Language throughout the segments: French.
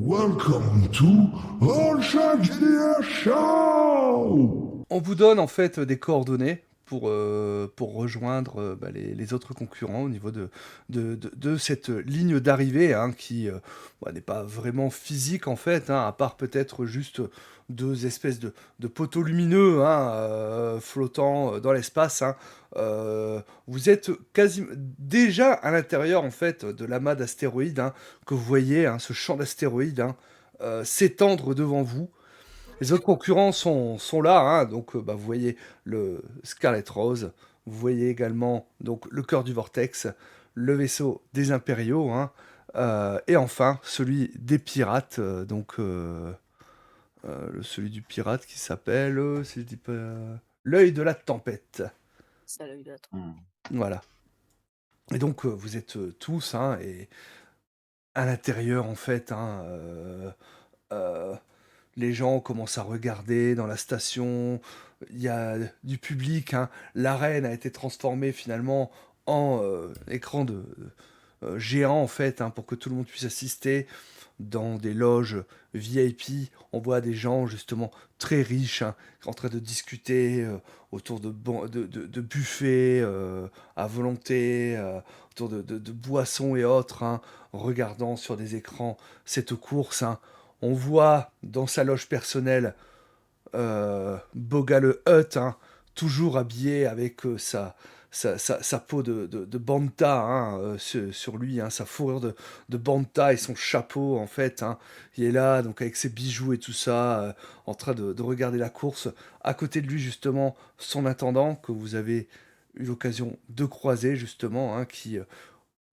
Welcome to All Shark GDR Show! On vous donne en fait des coordonnées pour rejoindre les autres concurrents au niveau de cette ligne d'arrivée hein, qui n'est pas vraiment physique en fait, hein, à part peut-être juste deux espèces de poteaux lumineux hein, flottant dans l'espace. Hein. Vous êtes quasiment déjà à l'intérieur en fait de l'amas d'astéroïdes hein, que vous voyez, hein, ce champ d'astéroïdes hein, s'étendre devant vous. Les autres concurrents sont là, hein, donc vous voyez le Scarlet Rose, vous voyez également donc le cœur du Vortex, le vaisseau des Impériaux, hein, et enfin celui des pirates, celui du pirate qui s'appelle, si je dis pas, l'œil de la tempête. Ça l'œil de la Voilà. Et donc vous êtes tous, hein, et à l'intérieur en fait, hein, euh, les gens commencent à regarder dans la station, il y a du public, hein. L'arène a été transformée finalement en écran géant en fait, hein, pour que tout le monde puisse assister dans des loges VIP. On voit des gens justement très riches hein, en train de discuter autour de buffets à volonté, autour de boissons et autres, hein, regardant sur des écrans cette course. Hein. On voit dans sa loge personnelle Boga le Hutt, hein, toujours habillé avec sa peau de Banta hein, sur lui, hein, sa fourrure de Banta et son chapeau en fait. Hein. Il est là donc avec ses bijoux et tout ça, en train de regarder la course. À côté de lui justement son intendant que vous avez eu l'occasion de croiser justement, hein, qui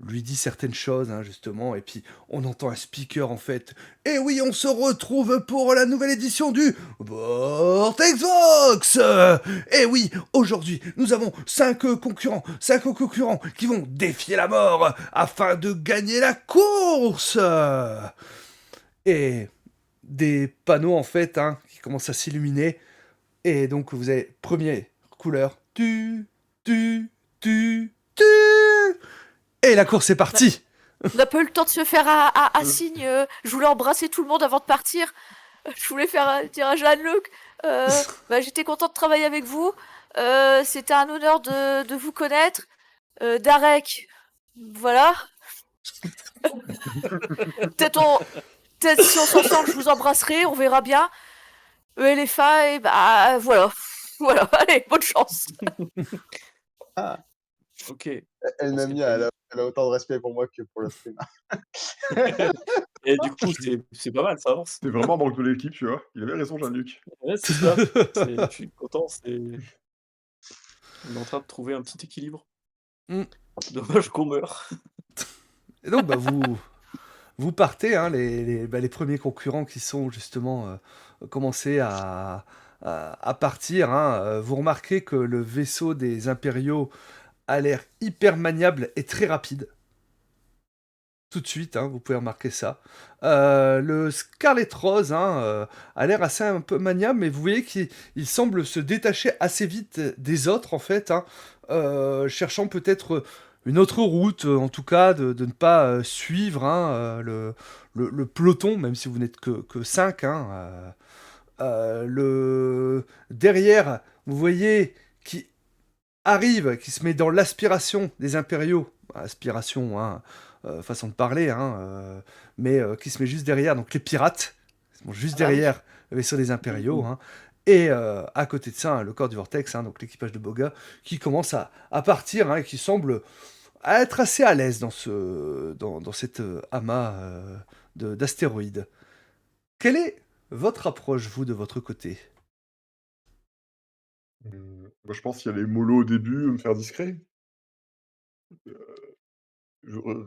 lui dit certaines choses, hein, justement, et puis on entend un speaker en fait. Et oui, on se retrouve pour la nouvelle édition du Vortex Vox. Et oui, aujourd'hui, nous avons 5 concurrents qui vont défier la mort afin de gagner la course. Et des panneaux en fait hein, qui commencent à s'illuminer. Et donc vous avez première couleur, tu. Et la course est partie. On n'a pas eu le temps de se faire un signe. Je voulais embrasser tout le monde avant de partir. Je voulais dire à Jeanne-Luc. J'étais content de travailler avec vous. C'était un honneur de vous connaître. Darek, voilà. Peut-être si on s'en sort, je vous embrasserai, on verra bien. Et les failles, voilà. Voilà, allez, bonne chance. Ah, Ok. elle m'a mis, elle a autant de respect pour moi que pour le stream. Et du coup, c'est pas mal, ça avance. C'est vraiment un manque de l'équipe, tu vois. Il avait raison, Jean-Luc. Ouais, c'est ça. Je suis content, on est en train de trouver un petit équilibre. Mm. Dommage qu'on meure. Et donc, vous partez, hein, les premiers concurrents qui sont justement commencés à partir. Hein, vous remarquez que le vaisseau des Impériaux a l'air hyper maniable et très rapide. Tout de suite, hein, vous pouvez remarquer ça. Le Scarlet Rose hein, a l'air assez un peu maniable, mais vous voyez qu'il semble se détacher assez vite des autres, en fait, hein, cherchant peut-être une autre route, en tout cas, de ne pas suivre hein, le peloton, même si vous n'êtes que 5. Hein, derrière, vous voyez qui arrive, qui se met dans l'aspiration des impériaux. Aspiration, hein, façon de parler, hein, mais qui se met juste derrière, donc les pirates, ils sont juste derrière le vaisseau des impériaux. Hein, et à côté de ça, hein, le corps du Vortex, hein, donc l'équipage de Boga, qui commence à partir hein, et qui semble être assez à l'aise dans cette amas d'astéroïdes. Quelle est votre approche, vous, de votre côté? Moi, je pense qu'il y a les mollos au début, me faire discret.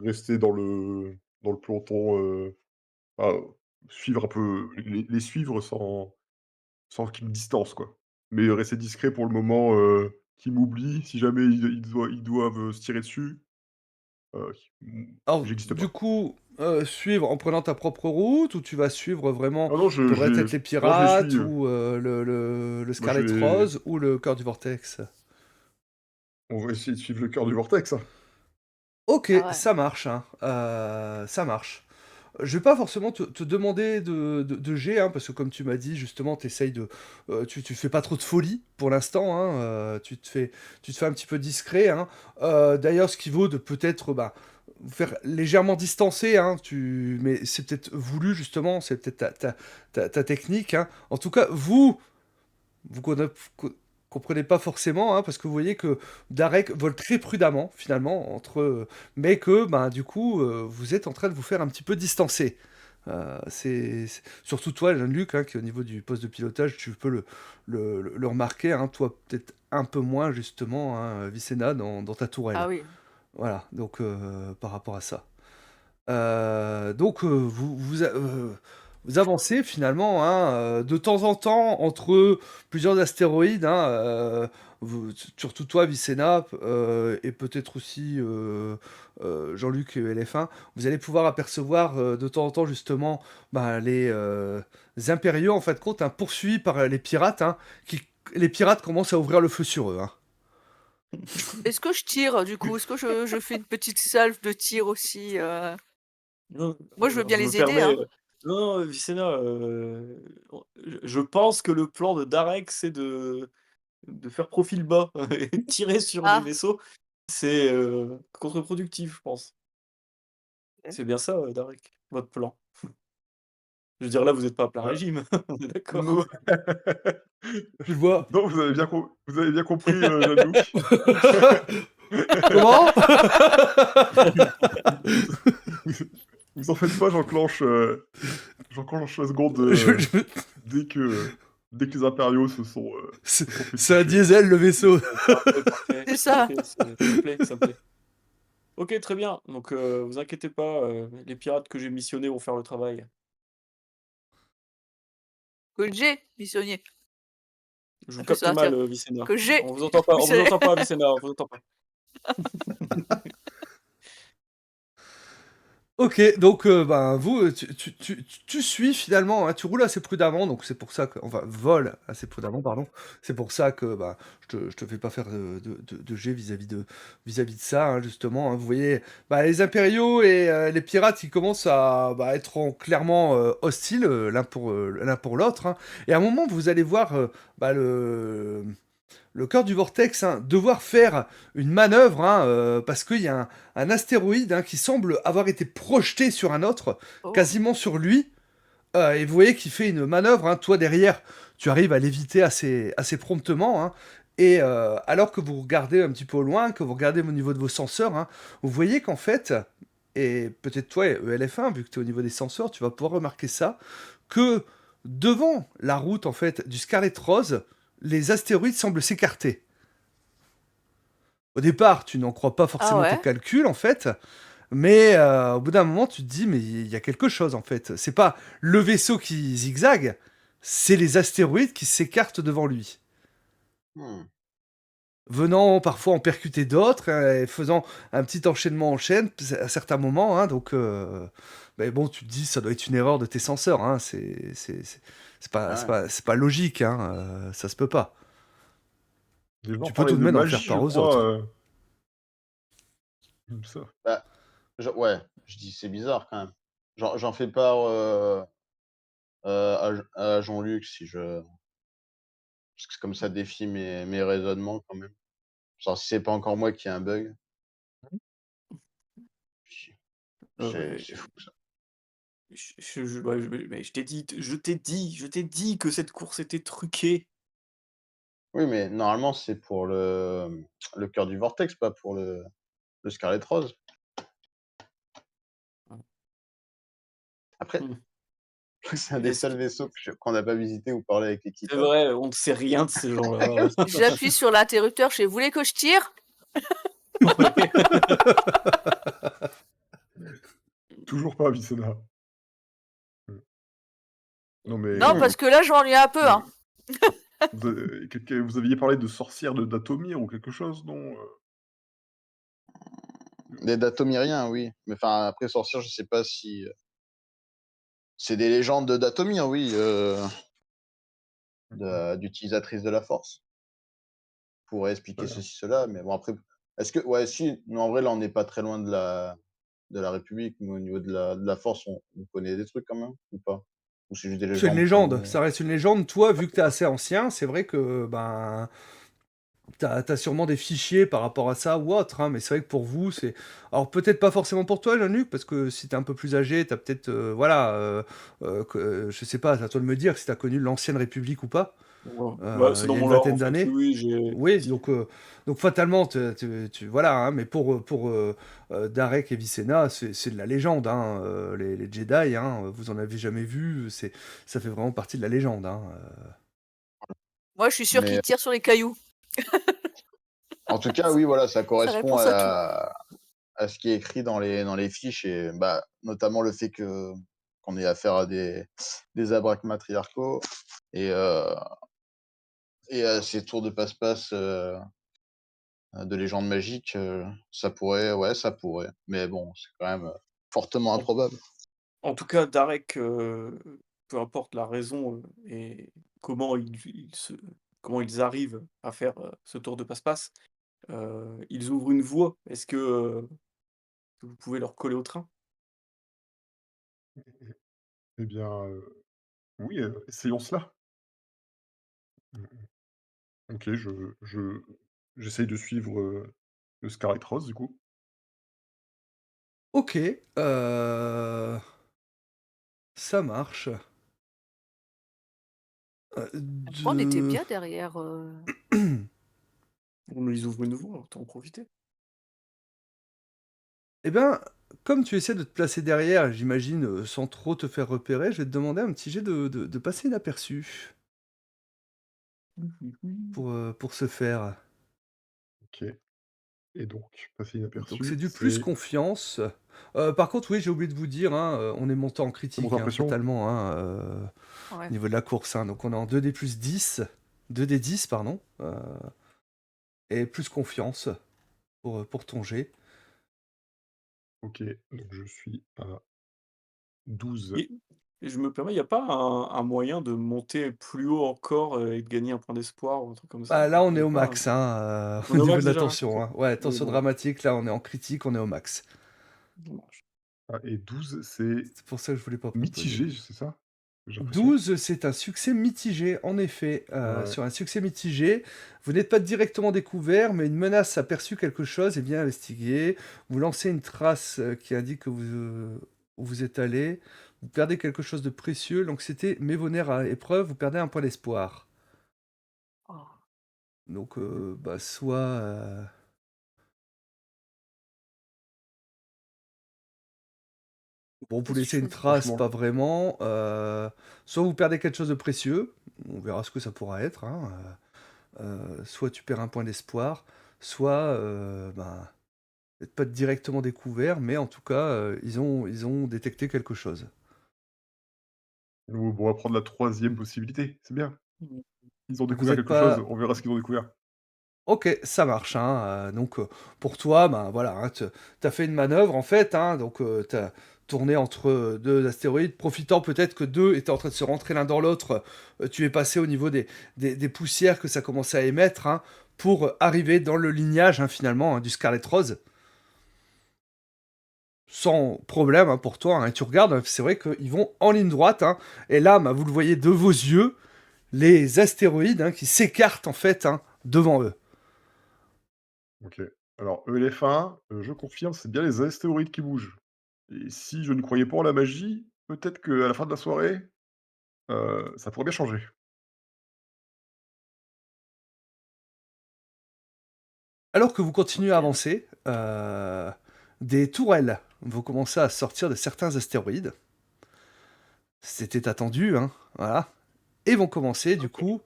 Rester dans le peloton, ah, suivre un peu, les suivre sans qu'ils me distancent, quoi. Mais rester discret pour le moment, qu'ils m'oublient. Si jamais ils doivent se tirer dessus, Alors, j'existe du pas. coup, suivre en prenant ta propre route, ou tu vas suivre vraiment Ah non, je peut-être les non, je les pirates, suis, ou le moi, je Scarlet vais Rose, ou le cœur du Vortex? on va essayer de suivre le cœur du vortex, hein. Ok, Ah ouais. ça marche, hein. Ça marche. je vais pas forcément te demander de jet, hein, parce que comme tu m'as dit justement tu de, tu fais pas trop de folie pour l'instant, hein, tu te fais un petit peu discret, hein. D'ailleurs ce qui vaut de peut-être, bah, vous faire légèrement distancer, hein, mais c'est peut-être voulu justement, c'est peut-être ta technique, hein. En tout cas, vous comprenez pas forcément, hein, parce que vous voyez que Darek vole très prudemment, finalement, mais que, ben, du coup, vous êtes en train de vous faire un petit peu distancer. Surtout toi, Jean-Luc, hein, qui au niveau du poste de pilotage, tu peux le remarquer, hein, toi peut-être un peu moins, justement, hein, Vicena, dans ta Ah tourelle. oui. Voilà, donc par rapport à ça. Donc vous avancez finalement, hein, de temps en temps entre plusieurs astéroïdes, hein, surtout toi, Vicena, et peut-être aussi Jean-Luc et LF1, vous allez pouvoir apercevoir de temps en temps justement bah, les impériaux en fin de compte, hein, poursuivis par les pirates, hein, les pirates commencent à ouvrir le feu sur eux, hein. Est-ce que je tire du coup? Est-ce que je fais une petite salve de tir aussi? Non, Moi, je veux bien je me les aider, permets, hein. non, non, Vicena, on je pense que le plan de Darek, c'est de faire profil bas et tirer sur des Ah, vaisseaux. C'est, contre-productif, je pense. OK. C'est bien ça, Darek, votre plan? Je veux dire, là, vous êtes pas à plein Ouais. régime, on est Non, d'accord? Tu vois? non, vous avez bien compris, Jean-Luc. Comment? Vous en faites pas, j'enclenche la seconde, Je- je- dès que les impériaux C'est se sont fait c'est un toucher. diesel le vaisseau. Parfait, parfait. C'est ça. OK, ça me plaît, ça me plaît. OK, très bien. Donc, vous inquiétez pas, les pirates que j'ai missionnés vont faire le travail. Que j'ai missionné. Je vous Ça fait capte ça, mal, tiens. Vicena. Que j'ai On vous missionné. entend pas, Vicena, on vous entend pas. Ok, donc ben, vous, tu suis finalement, hein, tu roules assez prudemment, donc c'est pour ça que, enfin, vole assez prudemment, pardon. C'est pour ça que bah, je te fais pas faire de jet vis-à-vis de ça, hein, justement, hein. Vous voyez, bah, les impériaux et les pirates, ils commencent à bah, être clairement hostiles l'un pour l'autre, hein. Et à un moment, vous allez voir bah, le cœur du vortex, hein, devoir faire une manœuvre, hein, parce qu'il y a un astéroïde, hein, qui semble avoir été projeté sur un autre, Oh. quasiment sur lui, et vous voyez qu'il fait une manœuvre, hein, toi derrière, tu arrives à l'éviter assez promptement, hein, et alors que vous regardez un petit peu au loin, que vous regardez au niveau de vos senseurs, hein, vous voyez qu'en fait, et peut-être toi, ELF1, vu que tu es au niveau des senseurs, tu vas pouvoir remarquer ça, que devant la route en fait du Scarlet Rose, les astéroïdes semblent s'écarter. Au départ, tu n'en crois pas Ah forcément tes ouais? calculs en fait, mais au bout d'un moment, tu te dis mais il y a quelque chose en fait. C'est pas le vaisseau qui zigzague, c'est les astéroïdes qui s'écartent devant lui, Mmh. venant parfois en percuter d'autres, hein, et faisant un petit enchaînement en chaîne à certains moments, hein, donc mais bon, tu te dis ça doit être une erreur de tes senseurs, hein, Ah ouais. c'est pas logique, hein, ça se peut pas. Les gens Tu peux parlaient tout de de même en magie, faire je part aux crois, autres. comme ça. Bah, ouais, je dis: «C'est bizarre quand même». J'en fais part, à Jean-Luc si je parce que comme ça défie mes raisonnements quand même. Genre si c'est pas encore moi qui ai un bug. Puis Ouais, c'est fou ça. ouais, mais je t'ai dit que cette course était truquée. Oui, mais normalement c'est pour le cœur du vortex, pas pour le Scarlet Rose. Après, Mmh. c'est un des Est-ce seuls que vaisseaux qu'on n'a pas visité ou parlé avec c'est l'équipage. vrai, on ne sait rien de ces gens-là. J'appuie sur l'interrupteur, je fais: «Vous voulez que je tire?» Ouais. Toujours pas Avicenna. Mmh. Non mais Non, parce que là, je m'ennuie un peu, hein. mais vous aviez parlé de sorcières de d'Atomir ou quelque chose, non? Des datomiriens, oui, mais enfin après sorcière, je sais pas si, c'est des légendes de Datomir, oui, Mmh. d'utilisatrices de la force. Pourrait Très expliquer bien. ceci, cela, mais bon après est-ce que ouais si, non en vrai là on n'est pas très loin de la de la République, mais au niveau de la Force, on connaît des trucs quand même, ou pas? Ou c'est juste des C'est une légendes qui légende, nous... ça reste une légende. Toi, vu que tu es assez ancien, c'est vrai que, ben, t'as sûrement des fichiers par rapport à ça ou autre, hein, mais c'est vrai que pour vous, c'est alors peut-être pas forcément pour toi, Jean-Luc, parce que si tu es un peu plus âgé, tu as peut-être, voilà, je sais pas, c'est à toi de me dire si tu as connu l'ancienne République ou pas, Ouais. Bah, c'est il dans y a mon une lore, en vingtaine fait. Oui, d'années. oui, j'ai. Oui, donc fatalement, voilà, hein, mais Darek et Vicenna, c'est de la légende, hein, les Jedi, hein, vous en avez jamais vu, ça fait vraiment partie de la légende, hein. Moi, je suis sûre Mais qu'il tire sur les cailloux. en tout cas, oui, voilà, ça Ça correspond réponse à tout. à ce qui est écrit dans les fiches et bah, notamment le fait que qu'on ait affaire à des abraques matriarcaux et heu et à ces tours de passe-passe, de légendes magiques, ça pourrait, ouais, ça pourrait. Mais bon, c'est quand même, fortement En improbable. en tout cas, Darek, peu importe la raison, et comment comment ils arrivent à faire, ce tour de passe-passe, ils ouvrent une voie. Est-ce que vous pouvez leur coller au train? Eh bien, oui, essayons cela. Mmh mh. OK, j'essaye de suivre, le Scarlet Rose, du coup. OK, ça marche. Après, on était De bien derrière. Bon, ils ouvrent une voie, autant en profiter. Eh ben, comme tu essaies de te placer derrière, j'imagine, sans trop te faire repérer, je vais te demander un petit jet de passer inaperçu pour ce faire. OK et donc, passer Donc c'est inaperçu, du plus c'est confiance. Par contre, oui, j'ai oublié de vous dire, hein, on est monté en c'est mon critique, hein, impression? fatalement, hein, Ouais. au niveau de la course, hein. Donc on est en 2D plus 10, 2D10 pardon, et plus confiance pour ton jet. OK, donc je suis à 12. Et et je me permets, il y a pas un moyen de monter plus haut encore, et de gagner un point d'espoir ou un truc comme ça? Bah, là, on Il y est a au pas max, hein, on au est au niveau max de la déjà là? tension, OK. hein. Ouais, Oui, tension bon, dramatique, là, on est en critique, on est au max. ça marche. Ah et 12, c'est C'est pour ça que je voulais pas proposer. mitigé, c'est ça? J'ai l'impression? 12, c'est un succès mitigé, en effet. Ouais. Sur un succès mitigé, vous n'êtes pas directement découvert, mais une menace aperçue quelque chose est bien investiguée. Vous lancez une trace qui indique que où vous êtes allé. Vous perdez quelque chose de précieux. L'anxiété met vos nerfs à épreuve. Vous perdez un point d'espoir. Oh, Donc, bah, soit bon, vous qu'est-ce que tu laissez une choisis? trace, Franchement, pas vraiment. Soit vous perdez quelque chose de précieux. On verra ce que ça pourra être, hein. Soit tu perds un point d'espoir, soit, ben, peut-être pas directement découvert, mais en tout cas, ils ont détecté quelque chose. on va prendre la troisième possibilité, c'est bien. Mmh. Ils ont Vous découvert êtes quelque chose, pas on verra ce qu'ils ont découvert. OK, ça marche, hein, donc pour toi, ben, voilà, hein, tu as fait une manœuvre en fait, hein, donc tu as tourné entre 2 astéroïdes, profitant peut-être que 2 étaient en train de se rentrer l'un dans l'autre, tu es passé au niveau des poussières que ça commençait à émettre, hein, pour arriver dans le lignage, hein, finalement, hein, du Scarlet Rose. Sans problème, hein, pour toi, hein, et tu regardes, c'est vrai qu'ils vont en ligne droite, hein, et là, bah, vous le voyez de vos yeux, les astéroïdes, hein, qui s'écartent en fait, hein, devant eux. OK. Alors ELF1, je confirme, c'est bien les astéroïdes qui bougent et si je ne croyais pas en la magie, peut-être qu'à la fin de la soirée, ça pourrait bien changer. Alors que vous continuez à OK. avancer, des tourelles vont commencer à sortir de certains astéroïdes. C'était attendu, hein, voilà, et vont commencer du OK. coup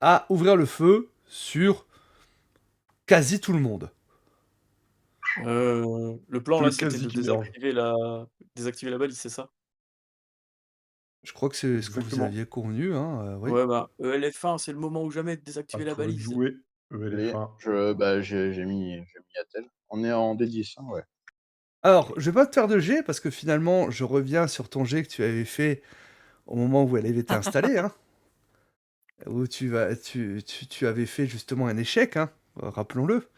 à ouvrir le feu sur quasi tout le monde. Le plan Le là, c'était quasi de qui me dérange. désactiver la balise, c'est ça? Je crois que c'est ce que vous Exactement. aviez convenu, hein, oui. Ouais, bah, ELF1, c'est le moment ou jamais de À désactiver la toi de balise. jouer, Allez, ELF1. bah, j'ai mis attel. On est en D10, hein, ouais. Alors, je vais pas te faire de jet parce que finalement, je reviens sur ton jet que tu avais fait au moment où elle avait été installée, hein, où tu avais fait justement un échec, hein, rappelons-le.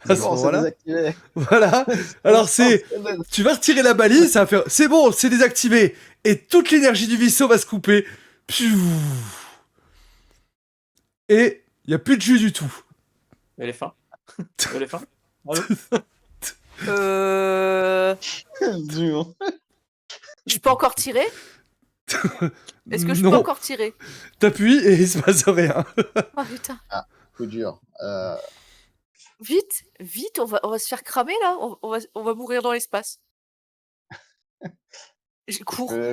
À C'est ce bon, c'est moment-là, désactivé. voilà. C'est Alors bon, c'est, c'est bon. tu vas retirer la balise, ça va faire, c'est bon, c'est désactivé, et toute l'énergie du vaisseau va se couper. Piou. Et il y a plus de jus du tout. Elle est fin. Elle est fin. Allô? Euh... Dur. Je peux encore tirer? Est-ce que je peux Non, encore tirer? t'appuies et il se passe rien. Oh putain. Ah, coup dur. Vite, vite, on va se faire cramer là. On va mourir dans l'espace. peux-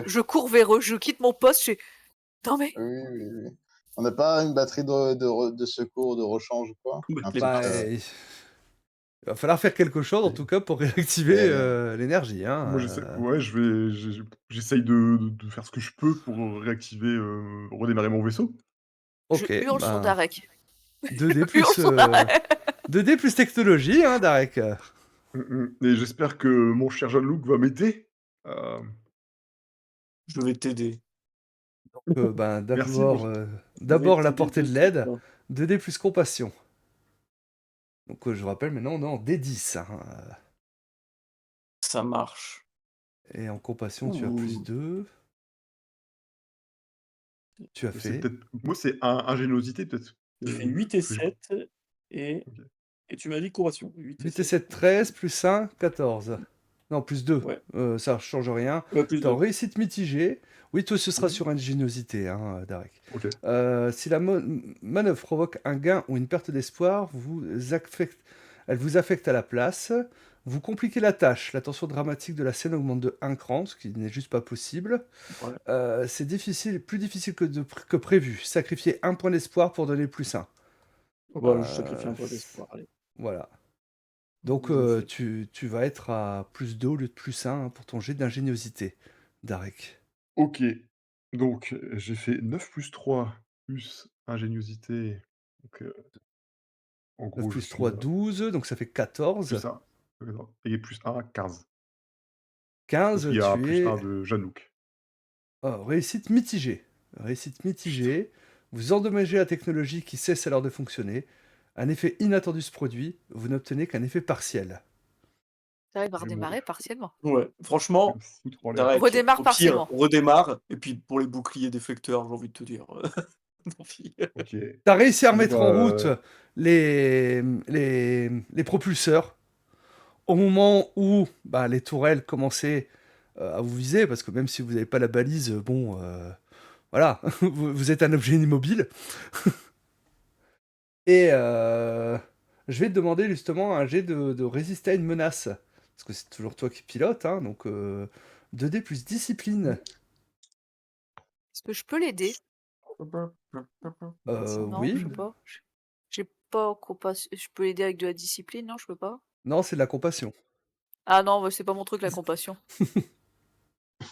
Je cours vers eux, je quitte mon poste. Non mais, Oui, oui, oui. On n'a pas une batterie de secours, de rechange ou quoi? Un Les truc, Bah, il va falloir faire quelque chose en Ok. tout cas pour réactiver Et- l'énergie. Hein. Moi, j'essaie ouais, j'essaye de faire ce que je peux pour, réactiver, redémarrer mon vaisseau. je Ok, hurle sur ben Darek. 2D Je hurle plus, sur Darek. 2D plus technologie, hein, Darek. Et j'espère que mon cher Jean-Luc va m'aider. Je vais t'aider. Ben, Merci pour Je vais d'abord la t'aider portée de de suite, l'aide, hein. 2D plus compassion. Donc je vous rappelle maintenant, on est en D10. Hein. Ça marche. Et en compassion, tu as plus Ouh. 2. Tu as c'est fait. peut-être moi, c'est ingéniosité peut-être, Tu fais 8 et que je 7 et, OK. et tu m'as dit curation. 8 et 8 et 7. 7, 13, plus 1, 14. Non, plus 2. Ouais. Ça ne change rien. Ouais, plus T'es en 2. réussite mitigée. Oui, toi, ce sera Mhm. sur ingéniosité, hein, Darek. OK. Si la manœuvre provoque un gain ou une perte d'espoir, elle vous affecte à la place. Vous compliquez la tâche. La tension dramatique de la scène augmente de 1 cran, ce qui n'est juste pas possible. Ouais. C'est difficile, plus difficile que prévu. Sacrifiez un point d'espoir pour donner plus 1. Bah, je sacrifie un point d'espoir. Allez. Voilà. Donc Je le fais. tu vas être à plus 2 au lieu de plus 1 hein, pour ton jet d'ingéniosité, Darek. OK. Donc, j'ai fait 9 plus 3 plus ingéniosité. Donc, en 9 gros, je plus suis 3, à 12, donc ça fait plus 14. 1 et plus 1, 15. Parce 15, qu'il y a tu plus 1 es de Jean-Luc. réussite mitigée. Réussite mitigée. Vous endommagez la technologie qui cesse alors de fonctionner. Un effet inattendu se produit. Vous n'obtenez qu'un effet partiel. Darek va Je vais redémarrer mourir. partiellement. Ouais, Je vais franchement, me foutre en l'air. Darek, Redémarre au pire, partiellement. redémarre. Et puis pour les boucliers déflecteurs, j'ai envie de te dire. Tant pis. OK. T'as réussi à Bon, remettre en route les propulseurs au moment où bah, les tourelles commençaient à vous viser, parce que même si vous n'avez pas la balise, bon, voilà, vous êtes un objet immobile. Et je vais te demander justement un jet de résister à une menace, parce que c'est toujours toi qui pilote, hein, donc 2D plus discipline. Est-ce que je peux l'aider? Non, je Oui, sais pas. J'ai pas compassion. Je peux l'aider avec de la discipline, non, je peux pas. non, c'est de la compassion. Ah non, bah, c'est pas mon truc la compassion. C'est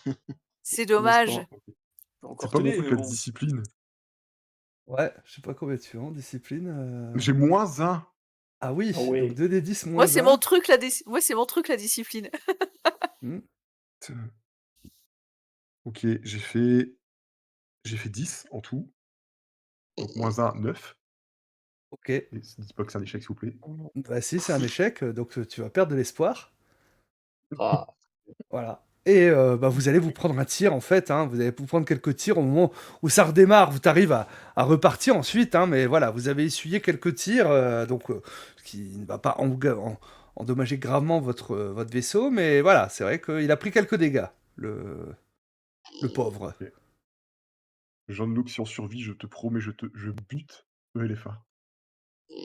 Non, c'est dommage. pas Je peux c'est encore pas mon t'aider, truc mais la bon. discipline. Ouais, je sais pas combien tu as en discipline. J'ai -1. Ah oui, Ah donc ouais. 2D10 Moi, moins c'est mon 1. truc Moi, c'est mon truc la discipline. Hmm, OK, j'ai fait 10 en tout, donc -1, 9. ok, Et dites pas que c'est un échec, s'il vous plaît. bah si, c'est un échec, donc tu vas perdre de l'espoir. Ah, Voilà. Et bah, vous allez vous prendre un tir en fait, hein, vous allez vous prendre quelques tirs au moment où ça redémarre, vous arrivez à repartir ensuite, hein, mais voilà, vous avez essuyé quelques tirs, donc ce qui ne va pas endommager gravement votre vaisseau, mais voilà, c'est vrai qu'il a pris quelques dégâts, le pauvre. OK. Jean-Luc, si on survit, je te promets, je bute ELFA.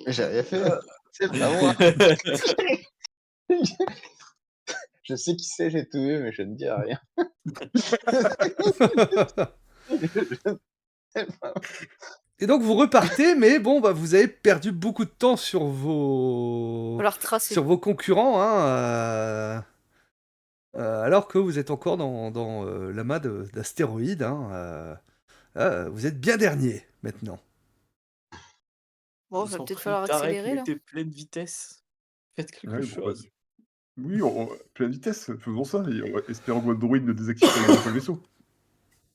j'ai rien fait. C'est pas moi. Je sais qui c'est, j'ai tout vu, mais je ne dis rien. Et donc vous repartez, mais bon, bah, vous avez perdu beaucoup de temps sur Faut la retracer. vos concurrents, hein, alors que vous êtes encore dans l'amas d'astéroïdes. Hein, vous êtes bien dernier maintenant. Bon, Ils va sont peut-être pris. falloir Tarek, accélérer là. mettez pleine vitesse. Faites quelque Ouais, bon, bah, chose. oui, on pleine vitesse, faisons ça et on va espérons que votre droïde ne désactive pas le vaisseau.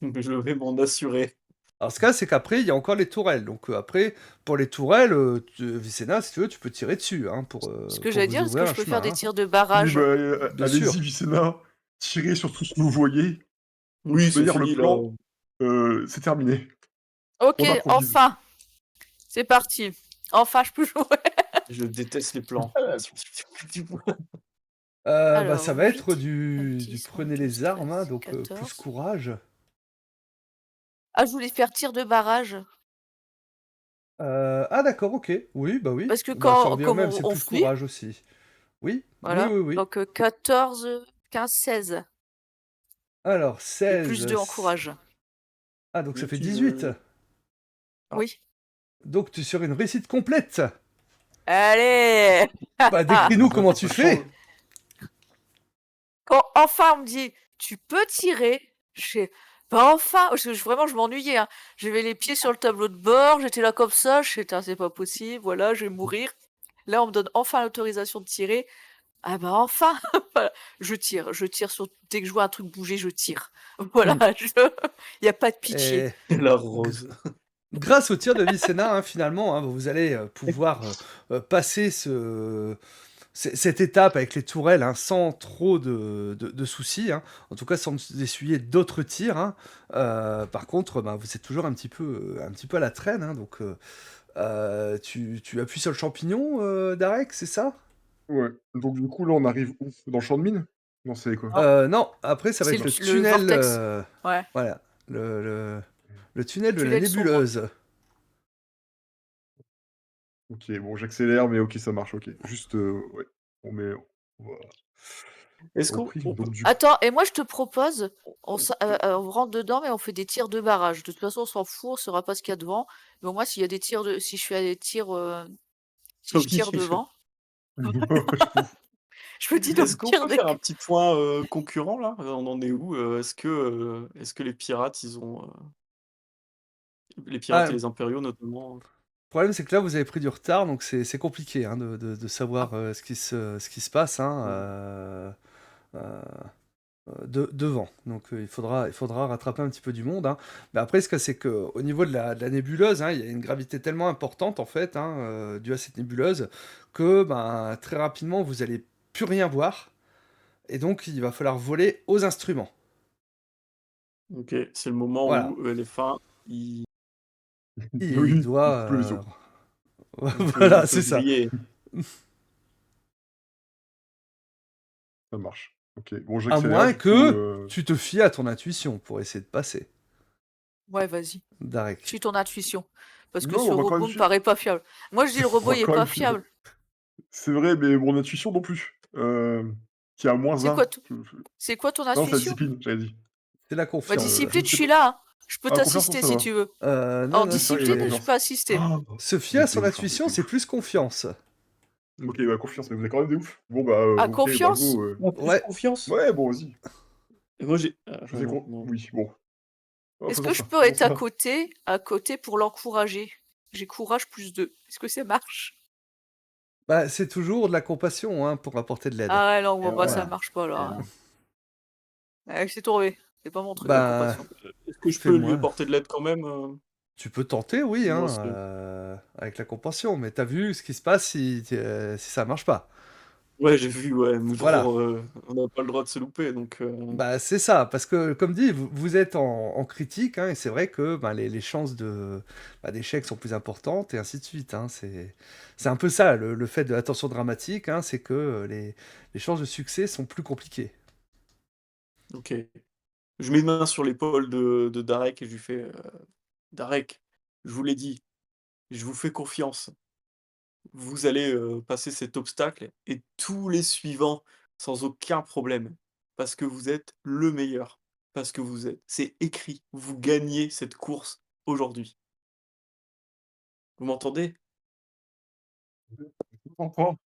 Je vais m'en assurer. Alors ce cas, c'est qu'après, il y a encore les tourelles. Donc après, pour les tourelles, Vicenna, si tu veux, tu peux tirer dessus, hein, Ce que pour j'allais vous dire, est-ce que ouvrir je un peux faire des chemin, hein. tirs de Oui, barrage? bah, Bien sûr. allez-y Vicenna, tirez sur tout ce que vous voyez. De Oui, toute c'est manière, le fini là. plan, c'est terminé. Ok, On improvise. enfin, c'est parti. Enfin, je peux jouer. Je déteste les plans. Bah, ça Alors, va 8, être 9, du 10, 11, prenez 12, les armes, hein, 13, donc plus 14. courage. Ah, je voulais faire tir de barrage. Ah d'accord, OK. Oui, bah oui. Parce que Bah, ça quand, revient au comme même, on, c'est on plus fuit, courage aussi. Oui, oui, voilà. oui, oui. Donc 14, 15, 16. Alors Et plus 16, 2 en courage. ah donc ça fait Inutile 18. de... Ah. Oui. Donc tu es sur une réussite complète. Allez. Bah décris-nous Ça, comment tu ça change. fais. Quand enfin on me dit, tu peux tirer, je fais, bah enfin, parce que vraiment je m'ennuyais, hein. J'avais les pieds sur le tableau de bord, j'étais là comme ça, je fais, c'est pas possible, voilà, je vais mourir. Là, on me donne enfin l'autorisation de tirer. Ah bah enfin, voilà. Je tire sur, dès que je vois un truc bouger, je tire. Voilà, il y a pas de pitié. Et La g- rose. grâce au tir de Vicenna, hein, finalement, hein, vous allez pouvoir passer cette étape avec les tourelles, hein, sans trop de soucis, hein. En tout cas sans essuyer d'autres tirs, hein. Par contre, bah, vous êtes toujours un petit peu à la traîne, hein, donc tu appuies sur le champignon, Darek, c'est ça? Ouais, donc du coup, là, on arrive où? Dans le champ de mine? Non, c'est quoi? Non, Non, après ça va c'est être le le tunnel, vortex. Ouais, voilà, le tunnel de la tunnel sombre. nébuleuse. OK, bon, j'accélère, mais OK, ça marche, OK. Juste, ouais, on met on va Est-ce au qu'on prix, on peut... donc du coup Attends, et moi je te propose, on rentre dedans, mais on fait des tirs de barrage. De toute façon, on s'en fout, on saura pas ce qu'il y a devant. Mais au moins, s'il y a des tirs de, si je fais des tirs, si je tire Oui. devant, j'avoue. je me dis dans Est-ce le qu'on pire peut des faire un cas. petit point concurrent là? On en est où? Est-ce que les pirates, ils ont les pirates Ah, et le les impériaux notamment? problème c'est que là vous avez pris du retard, donc c'est compliqué, hein, de Ah, savoir, ce qui se passe, hein, mmh. heu devant. Donc il faudra rattraper un petit peu du monde, hein. Mais après, ce que c'est qu'au niveau de la nébuleuse, hein, il y a une gravité tellement importante, en fait, hein, due à cette nébuleuse, que ben, très rapidement, vous allez plus rien voir. Et donc, il va falloir voler aux instruments. OK, c'est le moment Voilà. où ELF1, il Il Oui, il doit... coupe les os, il voilà, peut c'est ça. briller. ça marche. OK, bon, À j'accélère moins du coup, que tu te fies à ton intuition pour essayer de passer, Ouais, vas-y. Darek. Suis ton intuition. Parce que non, ce on va quand même robot me suivre. paraît pas fiable. Moi, je dis le On robot, va il est quand pas même suivre. fiable. C'est vrai, mais mon intuition non plus, qui est à C'est -1. quoi, c'est quoi ton Non, c'est la intuition? discipline, j'avais dit. C'est la Bah, confiance. Je discipline, ne je sais suis pas. là, hein. Je peux Ah, confiance, non, t'assister ça si va. tu veux. Non, En non, Oui, c'est vrai, il y a discipline, je confiance. peux assister. se Vous fier à êtes des son ouf, hein, vous êtes intuition, des c'est ouf. plus confiance. OK, bah, confiance, mais vous êtes quand même des oufs. Bon, bah, Ah, OK, bah, confiance? go, On a plus Ouais. confiance? ouais, bon, vas-y. Et moi j'ai Je non, fais non, con non. oui, bon. Oh, Est-ce faisons que je ça, peux faisons être ça. à côté pour l'encourager? J'ai courage plus 2. Est-ce que ça marche? Bah, c'est toujours de la compassion, hein, pour apporter de l'aide. Ah ouais, non, Et bon, bah, ça ouais, Voilà. marche pas, et là. non. C'est tombé. C'est pas mon truc, la Bah, compassion. Est-ce que je peux lui fais-moi. apporter de l'aide quand même, Tu peux tenter, oui, Non, hein, c'est avec la compassion, mais t'as vu ce qui se passe si ça marche pas. ouais, j'ai vu, ouais, mais Voilà. bon, on n'a pas le droit de se louper donc Bah, c'est ça, parce que comme dit, vous êtes en critique, hein, et c'est vrai que ben, les chances d'échec sont plus importantes, et ainsi de suite, hein. C'est un peu ça, le fait de l'attention dramatique, hein, c'est que les chances de succès sont plus compliquées. OK. Je mets une main sur l'épaule de Darek et je lui fais, «Darek, je vous l'ai dit, je vous fais confiance. Vous allez, passer cet obstacle et tous les suivants sans aucun problème. Parce que vous êtes le meilleur. Parce que c'est écrit, vous gagnez cette course aujourd'hui. Vous m'entendez? Je comprends.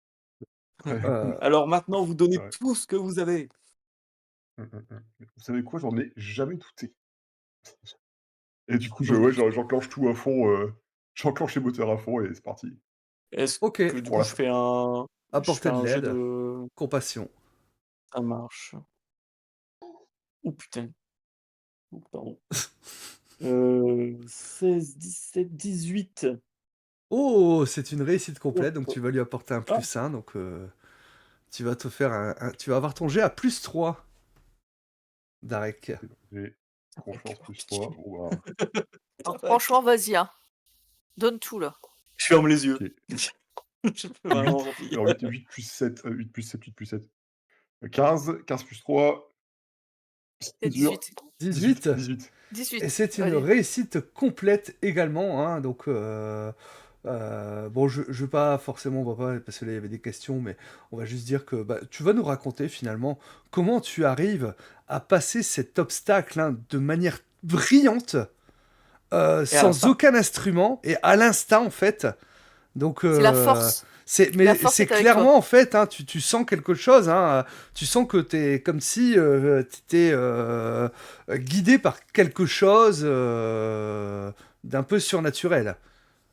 Ouais, Euh, Alors maintenant, vous donnez c'est vrai. tout ce que vous avez». Vous savez quoi? J'en ai jamais douté et du coup, Bah, écoute, j'enclenche tout à fond, j'enclenche les moteurs à fond et c'est parti. est-ce ok, que du Pour coup la je fin. fais apporter de jet l'aide, de compassion. ça marche. Oh putain, oh pardon. 16, 17, 18. Oh! C'est une réussite complète, donc Hop. tu vas lui apporter un Ah, +1, donc tu vas te faire tu vas avoir ton jet à +3, Darek. J'ai confiance d'accord, plus pitié. 3. Bon, bah, Alors, Arrête. franchement, vas-y, hein. Donne tout, là. Je ferme les yeux. OK. Je peux 8. vraiment remplir. Alors 8 plus 7, 8 plus 7, 8 plus 7. 15, 15 plus 3, c'est Et dur. 18. 18, 18? 18. Et 18. c'est une Allez. réussite complète également, hein, donc bon, je vais pas forcément, on va pas parce que là, il y avait des questions, mais on va juste dire que, bah, tu vas nous raconter finalement comment tu arrives à passer cet obstacle, hein, de manière brillante, Et à sans l'instant. aucun instrument et à l'instant, en fait. Donc, C'est la force. La mais force c'est est avec toi. clairement, en fait, hein, tu sens quelque chose, hein, tu sens que t'es comme si tu étais guidé par quelque chose d'un peu surnaturel,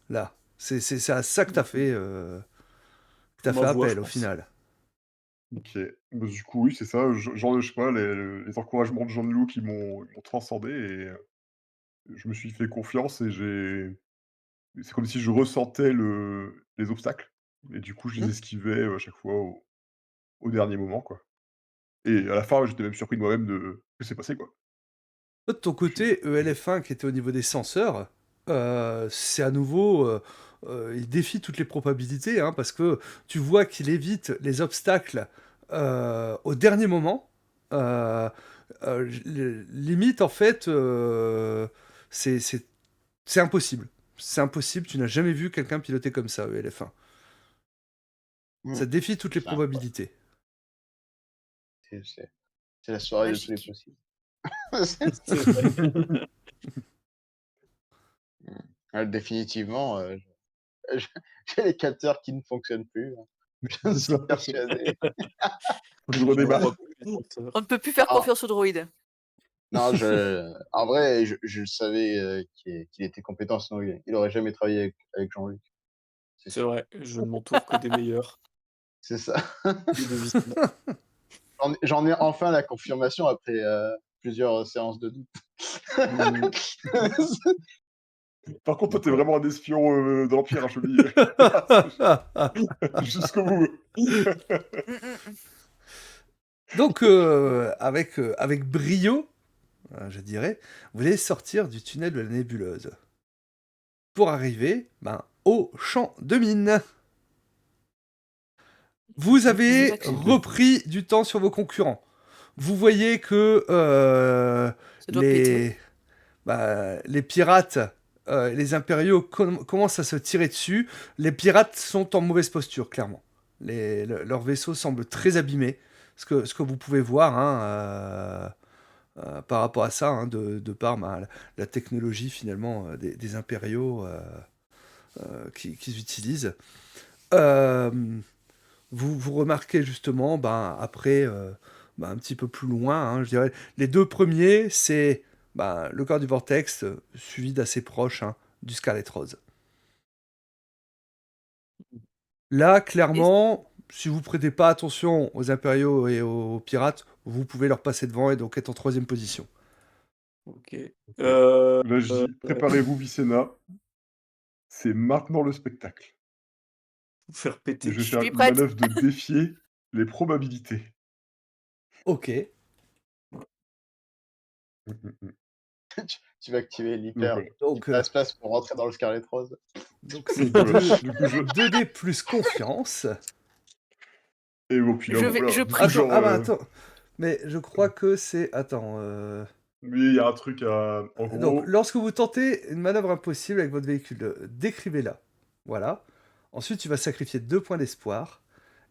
là. C'est à ça que Pour t'as ma fait voix, je appel, au pense. final. OK. Bah, du coup, oui, c'est ça, genre, je sais pas, les encouragements de Jean-Loup ils m'ont transcendé et je me suis fait confiance et c'est comme si je ressentais les obstacles et du coup, je Mmh. les esquivais, à chaque fois au dernier moment, quoi et à la fin, j'étais même surpris de moi-même de ce qui s'est passé, quoi. Toi, de ton Je côté, je ELF1 qui était au niveau des senseurs, c'est à nouveau, il défie toutes les probabilités, hein, parce que tu vois qu'il évite les obstacles, au dernier moment. Heu limite, en fait, c'est c'est c'est impossible. C'est impossible, tu n'as jamais vu quelqu'un piloter comme ça, ELF1. Mmh. Ça défie toutes les C'est incroyable. probabilités. C'est la C'est soirée de tous les magique. possibles. C'est vrai. Ouais, définitivement, je j'ai les capteurs qui ne fonctionnent plus, hein. J'en c'est suis ça. persuadé. Faut que je Je redémarre. crois plus les On senseurs. ne peut plus faire Non, confiance aux droïdes. non, en vrai, je le savais, qu'il était compétent, sinon il aurait jamais travaillé avec Jean-Luc, c'est C'est sûr. vrai, je ne m'entoure que des meilleurs, C'est ça. des novices. J'en ai enfin la confirmation après, plusieurs séances de doute. Mmh. Par contre, toi, tu es vraiment un espion, de l'Empire, hein, je te le dis. Jusqu'au bout. Mmh, mmh, mmh. Donc, avec brio, je dirais, vous allez sortir du tunnel de la nébuleuse pour arriver, ben, au champ de mine. Vous avez Exactement. repris du temps sur vos concurrents. Vous voyez que Ça doit péter. les pirates, les impériaux commencent à se tirer dessus. Les pirates sont en mauvaise posture, clairement. Leur vaisseau semble très abîmé. Ce que vous pouvez voir, hein, par rapport à ça, hein, de par la technologie finalement des impériaux qu'ils utilisent. Euh, vous remarquez justement, ben, après, ben, un petit peu plus loin, hein, je dirais, les deux premiers, c'est ben, le corps du vortex, suivi d'assez proche, hein, du Scarlet Rose. Là, Et clairement, si vous prêtez pas attention aux impériaux et aux pirates, vous pouvez leur passer devant et donc être en troisième position. OK. OK. Heu, Là, je dis: «Préparez-vous, Vicena, c'est maintenant le spectacle» vous faire et péter. je vais je faire suis une prête. manœuvre de défier les probabilités. Ok, Mmh, mmh, mmh. Tu vas activer Donc voilà. donc l'hyperespace pour rentrer dans le Scarlet Rose. c'est Donc voilà. Du coup, je 2D plus confiance. et bon, puis là, bon, voilà, Je du coup, prie. Attends, genre, ah bah attends, mais je crois que c'est... Attends, lui, il y a un truc à en donc, gros, lorsque vous tentez une manœuvre impossible avec votre véhicule, décrivez-la. Voilà. Ensuite, tu vas sacrifier 2 points d'espoir.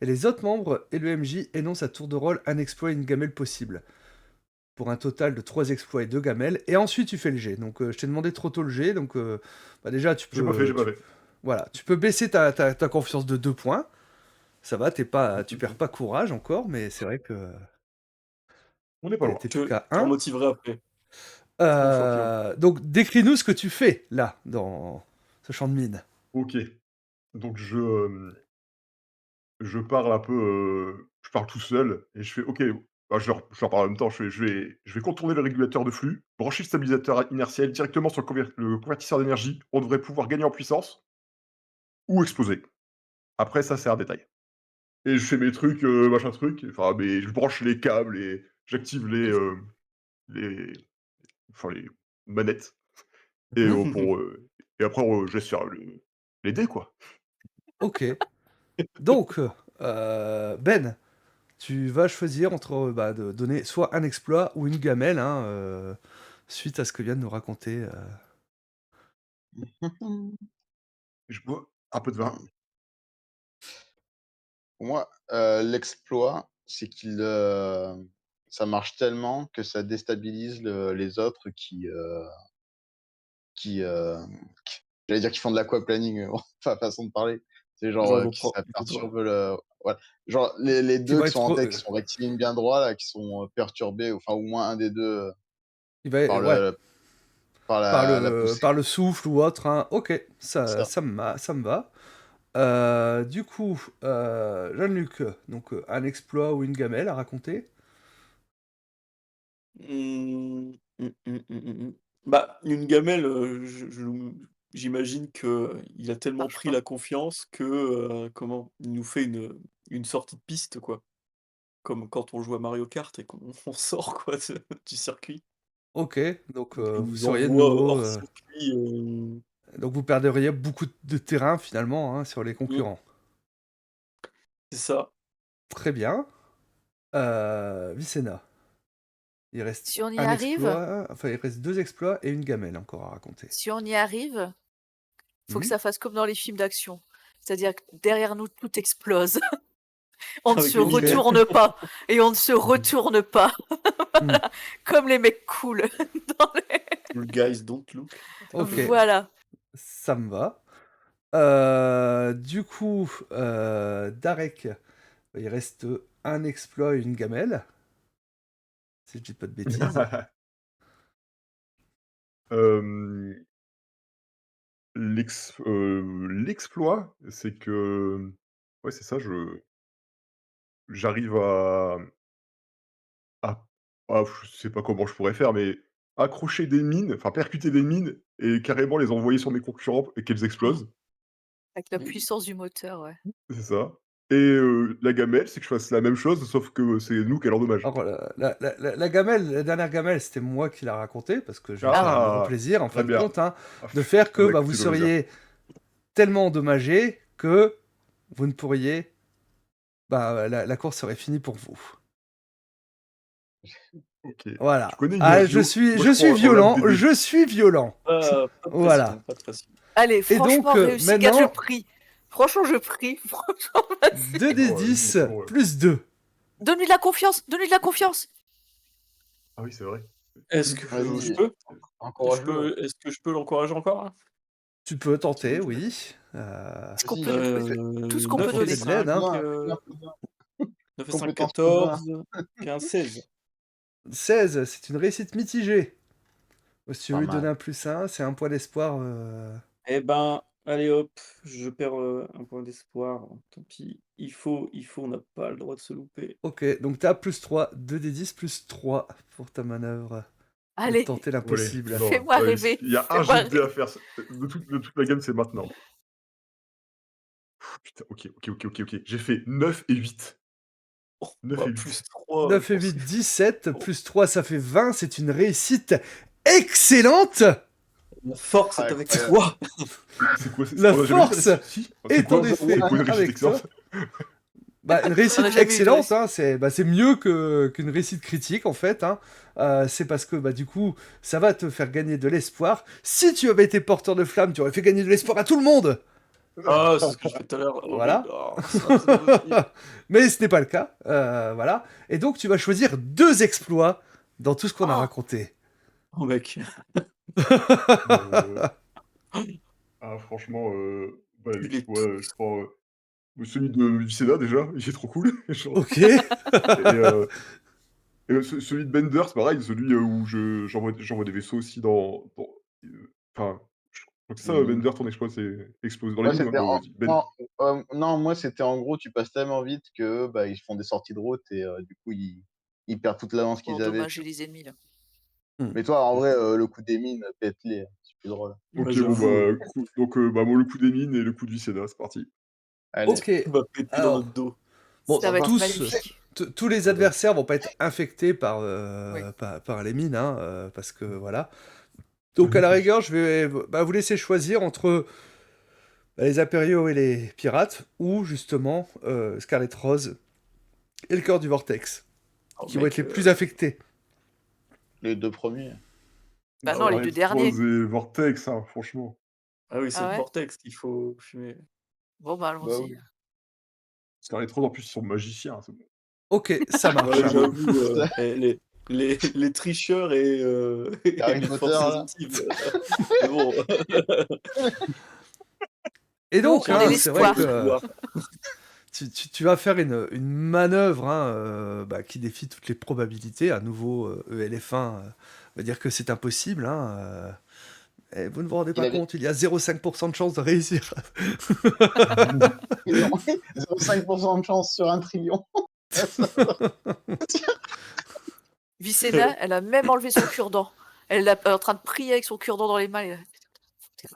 Et les autres membres et le MJ énoncent à tour de rôle un exploit et une gamelle possible. Pour un total de 3 exploits et 2 gamelles. Et ensuite, tu fais le jet. Donc, je t'ai demandé trop tôt le jet. Donc, bah déjà, j'ai pas fait, j'ai pas fait. voilà. Tu peux baisser ta confiance de 2 points. Ça va, tu perds pas courage encore. Mais c'est vrai que On n'est pas loin. t'es plus Je qu'à te 1. remotiverai après. C'est mon champion. Donc, décris-nous ce que tu fais, là, dans ce champ de mine. OK. Donc je parle un peu, je parle tout seul et je fais: «OK, bah, je leur parle en même temps, je vais contourner le régulateur de flux, brancher le stabilisateur inertiel directement sur le convertisseur d'énergie. On devrait pouvoir gagner en puissance ou exploser. Après ça, c'est un détail et je fais mes trucs, machin truc, enfin, mais je branche les câbles et j'active les les manettes et pour, et après, je laisse faire les dés, quoi. OK. Donc, Ben, tu vas choisir entre, bah, de donner soit un exploit ou une gamelle, hein, suite à ce que vient de nous raconter, Je bois un peu de vin. Pour moi, l'exploit, c'est ça marche tellement que ça déstabilise les autres qui j'allais dire qui font de l'aquaplaning, enfin façon de parler. C'est genre, Genre, qui ça ils vont te perturbe le voilà. Genre les qui 2 va qui sont être en tête, qui sont rectilignes bien droits là, qui sont, perturbés, enfin au moins un des 2 il va par ouais, la poussée. par le souffle ou autre, hein. OK, C'est ça. ça me va. Du coup, Jean-Luc, donc, un exploit ou une gamelle à raconter? Bah, une gamelle, j'imagine qu'il a tellement Marche pris pas. la confiance que, comment? Il nous fait une sortie de piste, quoi. Comme quand on joue à Mario Kart et qu'on on sort, quoi, du circuit. OK, donc, Donc il vous nous seriez de envoie nouveau, hors circuit, donc vous perdriez beaucoup de terrain finalement, hein, sur les mmh, concurrents. c'est ça. Très bien, Vicena, il reste Si on y un arrive, exploit, enfin il reste 2 exploits et une gamelle encore à raconter. si on y arrive, faut que Mmh. ça fasse comme dans les films d'action. C'est-à-dire que derrière nous, tout explose. On ne Avec se les mines. OK. retourne pas. Et on ne se retourne pas. Mmh. Comme les mecs cool. Dans Cool guys don't look. OK, Voilà. ça me va. Du coup, Darek, il reste un exploit et une gamelle, si je dis pas de bêtises. Hem, l'exploit, c'est que, ouais, c'est ça, j'arrive à je sais pas comment je pourrais faire, mais accrocher des mines, enfin percuter des mines et carrément les envoyer sur mes concurrents et qu'elles explosent. Avec la puissance du moteur, ouais. C'est ça et la gamelle, c'est que je fasse la même chose, sauf que c'est nous qui l'endommage. Alors, la gamelle, la dernière gamelle, c'était moi qui l'a racontée parce que je vais me faire un gros Ah! plaisir, en fin Très de bien. compte, hein, Ah de faire que, bah, bah, écoute, vous c'est plaisir. seriez tellement endommagé que vous ne pourriez bah, la course serait finie pour vous. OK. Tu Voilà. connais Ah, Imaggio? Moi, je je suis crois en l'âme violent, des dés. je suis violent. Pas de pression, Voilà. pas de pression. Allez, Et donc, franchement, réussi, gars, je maintenant, prie. Franchement, je prie. Franchement, vas-y. 2 des Non, vas-y, 10 c'est bon, plus 2. Donne-lui de la confiance. Donne-lui de la confiance. Ah oui, c'est vrai. Est-ce que je Vas-y, peux? encourage-le, ouais. Est-ce que je peux l'encourager encore, là? Tu peux Parce que tenter, je oui. Ce qu'on peut, Vas-y, tout ce qu'on peut 9 et Tenter donner. de l'aide, 5, hein. cousin, cousin, 9 et 5, compétence cousin. 14, 15, 16. 16, c'est une réussite mitigée. Si tu veux Pas lui donner mal. un +1, c'est un point d'espoir, Eh ben, allez hop, je perds, 1 point d'espoir, tant pis. On n'a pas le droit de se louper. OK, donc tu as +3, 2 des 10 +3 pour ta manœuvre de Allez, tenter Bon allez, l'impossible. non, fais-moi allez, rêver. il y a un Fais-moi jet de dés rêver. à faire, de toute la gamme, c'est maintenant. Putain, OK, OK, OK, OK, OK. J'ai fait 9 et 8. Oh, 9 bah, et plus 8. 3 9 et pour 8, ce 17, oh, +3, ça fait 20, c'est une réussite excellente! la force est avec Incroyable. toi! C'est quoi? La On a jamais vu la force réussite si? C'est est en quoi? C'est effet quoi une réussite avec toi. excellente? Bah, une On n'a réussite jamais eu de excellente, réussite. hein, c'est mieux qu'une réussite critique en fait, hein. C'est parce que bah, du coup, ça va te faire gagner de l'espoir. Si tu avais été porteur de flamme, tu aurais fait gagner de l'espoir à tout le monde. Ah, c'est ce que je fais tout à l'heure. Horrible. Voilà. Oh, ça, c'est pas possible. Mais ce n'est pas le cas. Voilà. Et donc, tu vas choisir 2 exploits dans tout ce qu'on a Oh, raconté. Oh, mec. Heu, franchement, bah, Tu les l'exploit, je tous. prends, celui de Vicena déjà, il est trop cool. Genre Ok. et celui de Bender, c'est pareil, celui, où j'envoie des vaisseaux aussi enfin, je crois que c'est ça, Mmh. Bender, ton exploit, c'est exploser dans les Ouais, mines, hein? c'était en Vas-y, non, non, moi, c'était en gros, tu passes tellement vite que, bah, ils font des sorties de route et du coup, ils ils perdent toute l'avance Pour qu'ils avaient, tu endommager vois? les ennemis, là. Mais toi, en vrai, le coup des mines, pète-les, c'est plus drôle. Ouais, OK, bon, j'avoue, bah, coup donc bah, moi, le coup des mines et le coup du Vicena, c'est parti. Allez. OK, on va péter dans notre alors, dos. bon, Ça va être tous, magnifique. tous les adversaires vont pas être infectés par, Oui. par les mines, hein, parce que voilà. Donc à la rigueur, je vais vous laisser choisir entre les impériaux et les pirates, ou justement Scarlet Rose et le cœur du Vortex, Oh qui vont être mec, les plus affectés. Les 2 premiers. Bah ah non, les ouais. 2 Scarlet derniers. Rose et Vortex, hein, franchement. Ah oui, c'est Ah le ouais? vortex qu'il faut fumer. Bon, bah, Bah allons-y. oui. Scarlet Rose, en plus, ils sont magiciens, c'est bon. OK, ça marche, Ouais, hein. j'avoue, Ça, les tricheurs et Harry les Potter, forces là. sensitives, c'est bon. Et Nous, donc, on est hein, c'est vrai l'espoir. que tu vas faire une manœuvre, hein, qui défie toutes les probabilités. À nouveau, ELF1 va dire que c'est impossible, hein, et vous ne vous rendez Il pas avait compte, il y a 0,5% de chance de réussir. ils ont 0,5 de chance sur 1 trillion. Vicena, elle a même enlevé son cure-dent. Elle est en train de prier avec son cure-dent dans les mains. Elle est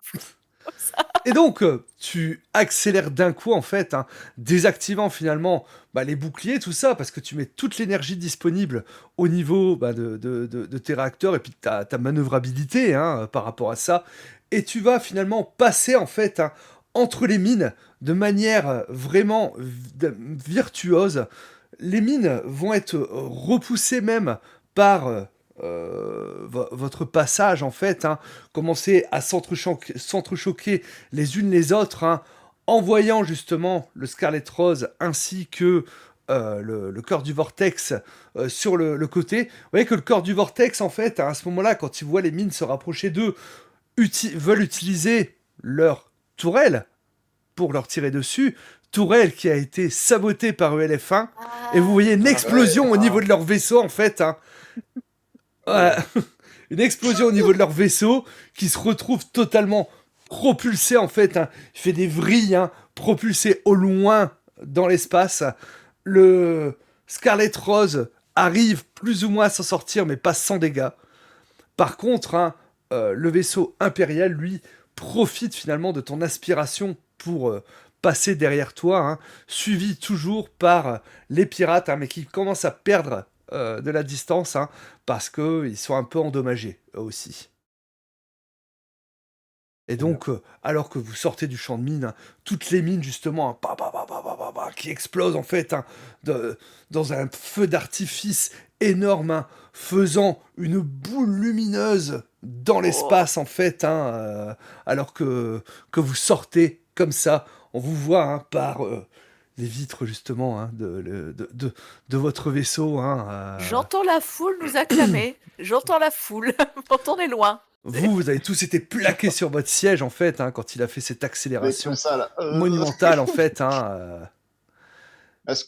comme ça. Et donc, tu accélères d'un coup, en fait, hein, désactivant finalement les boucliers, tout ça, parce que tu mets toute l'énergie disponible au niveau de tes réacteurs et puis de ta manœuvrabilité, hein, par rapport à ça. Et tu vas finalement passer, en fait, hein, entre les mines de manière vraiment virtuose. Les mines vont être repoussées même par votre passage, en fait, hein, commencer à s'entrechoquer les unes les autres, hein, en voyant justement le Scarlet Rose ainsi que le cœur du Vortex sur le côté. Vous voyez que le cœur du Vortex, en fait, hein, à ce moment-là, quand il voit les mines se rapprocher d'eux, veulent utiliser leur tourelle pour leur tirer dessus. Tourelle qui a été sabotée par ELF1. Et vous voyez une Ah ouais. explosion au niveau de leur vaisseau, en fait. Hein. Voilà. Une explosion au niveau de leur vaisseau qui se retrouve totalement propulsé, en fait. Hein. Il fait des vrilles, hein, propulsé au loin dans l'espace. Le Scarlet Rose arrive plus ou moins à s'en sortir, mais pas sans dégâts. Par contre, hein, le vaisseau impérial, lui, profite finalement de ton aspiration pour passer derrière toi, hein, suivi toujours par les pirates, hein, mais qui commencent à perdre de la distance, hein, parce qu'ils sont un peu endommagés, eux aussi. Et Trop bien. donc, alors que vous sortez du champ de mine, hein, toutes les mines, justement, hein, qui explosent, en fait, hein, dans un feu d'artifice énorme, hein, faisant une boule lumineuse dans Oh. l'espace, en fait, hein, alors que vous sortez comme ça. On vous voit, hein, par les vitres, justement, hein, de votre vaisseau. Hein, J'entends la foule nous acclamer. J'entends la foule. Pourtant, on est loin. vous avez tous été plaqués sur votre siège, en fait, hein, quand il a fait cette Avec accélération comme ça, là. monumentale, en fait. Hein,